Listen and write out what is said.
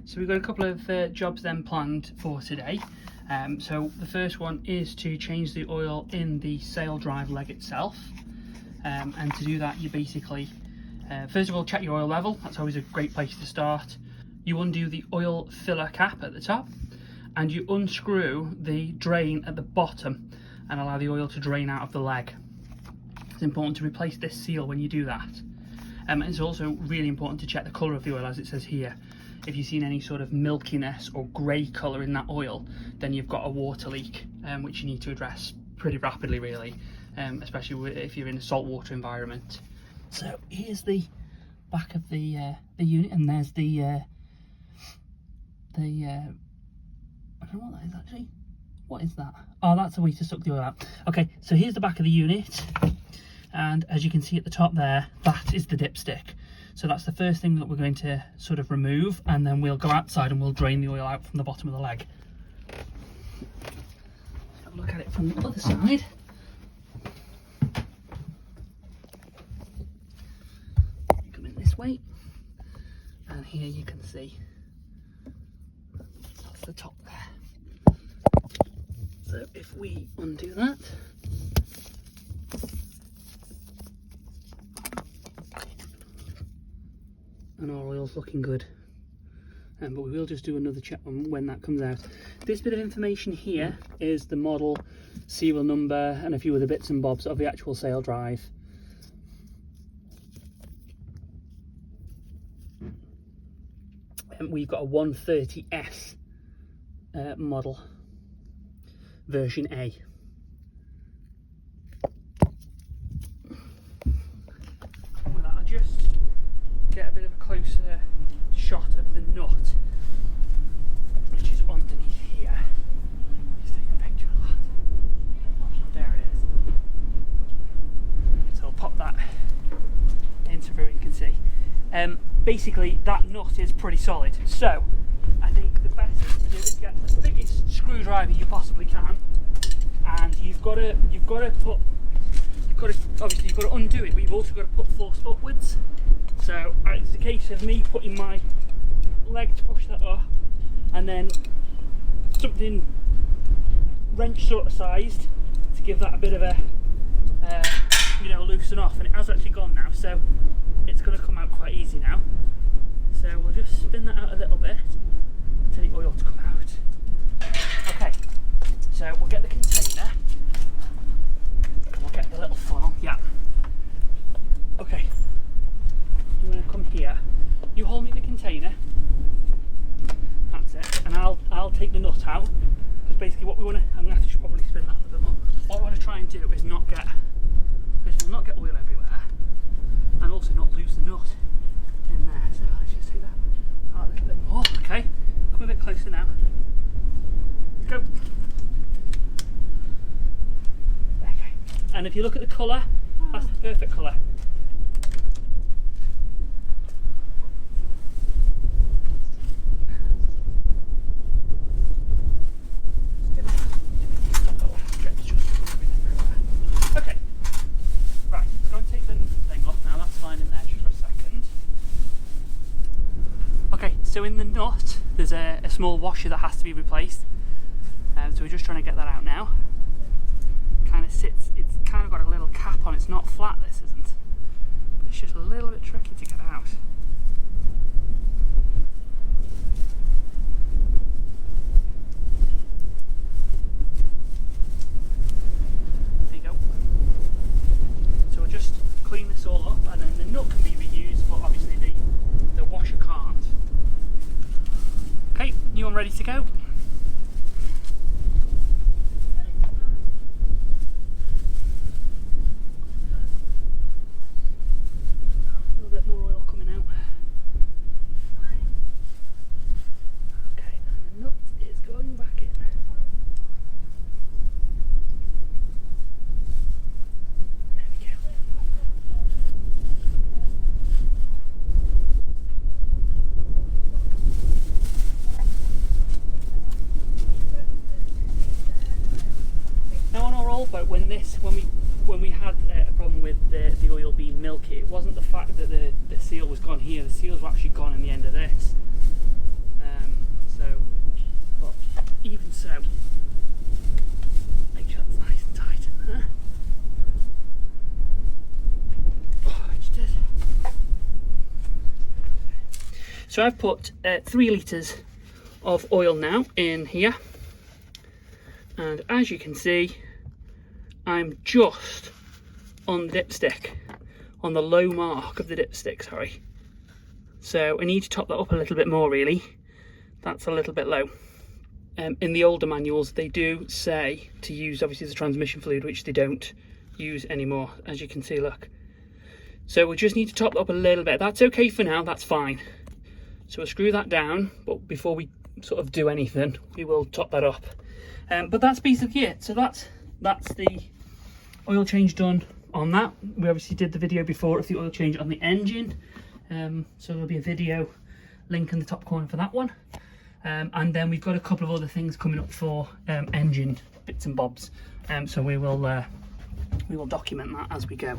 So we've got a couple of jobs then planned for today. So the first one is to change the oil in the Saildrive leg itself. And to do that, you basically, first of all, check your oil level. That's always a great place to start. You undo the oil filler cap at the top, and you unscrew the drain at the bottom and allow the oil to drain out of the leg. It's important to replace this seal when you do that. And it's also really important to check the colour of the oil, as it says here. If you've seen any sort of milkiness or grey colour in that oil, then you've got a water leak, which you need to address pretty rapidly, really, especially if you're in a saltwater environment. So here's the back of the unit, and there's the I don't know what that is actually. What is that? Oh, that's a way to suck the oil out. Okay, so here's the back of the unit, and as you can see at the top there, that is the dipstick. So that's the first thing that we're going to sort of remove, and then we'll go outside and we'll drain the oil out from the bottom of the leg. Have a look at it from the other side. Come in this way, and here you can see that's the top there. So if we undo that, and our oil's looking good, but we will just do another check on when that comes out. This bit of information here is the model, serial number, and a few other bits and bobs of the actual Saildrive. And we've got a 130S model, version A. With that, I'll just get a bit of a closer shot of the nut, which is underneath here. Just take a picture of that. There it is. So I'll pop that in so everyone can see. Basically, that nut is pretty solid. So I think the best thing to do is get the biggest screwdriver you possibly can, and you've got to undo it, but you've also got to put force upwards. So it's a case of me putting my leg to push that up, and then something wrench sort of sized to give that a bit of a loosen off, and it has actually gone now, so it's going to come out quite easy now. So we'll just spin that out a little bit until the oil to come out. Okay, so we'll get the container and we'll get the little funnel. Yeah. Okay. You want to come here, you hold me the container, that's it, and I'll take the nut out, because basically what we want to, I'm going to have to probably spin that a little bit more. What we want to try and do is not get oil everywhere, and also not lose the nut in there. So let's just take that out a little bit more. Okay, come a bit closer now. Go. Okay, and if you look at the colour, that's the perfect colour. So in the nut, there's a small washer that has to be replaced. So we're just trying to get that out now. Kind of sits, it's kind of got a little cap on, it's not flat, this isn't. But it's just a little bit tricky to get out. There you go. So we'll just clean this all up, and then the nut can be reused, but obviously the washer can't. Okay, new one ready to go. A little bit more oil coming out. Okay, and the nut is going back in. There we go. But when we had a problem with the oil being milky, it wasn't the fact that the seal was gone here. The seals were actually gone in the end of this. So make sure that's nice and tight in there. Oh, I just did. So I've put 3 litres of oil now in here, and as you can see, I'm just on the dipstick, on the low mark of the dipstick, sorry. So I need to top that up a little bit more really. That's a little bit low. In the older manuals they do say to use obviously the transmission fluid, which they don't use anymore, as you can see, look. So we just need to top that up a little bit. That's okay for now, that's fine. So we'll screw that down, but before we sort of do anything, we will top that up. But that's basically it. So that's the oil change done on that. We obviously did the video before of the oil change on the engine. So there'll be a video link in the top corner for that one. And then we've got a couple of other things coming up for engine bits and bobs. So we will document that as we go.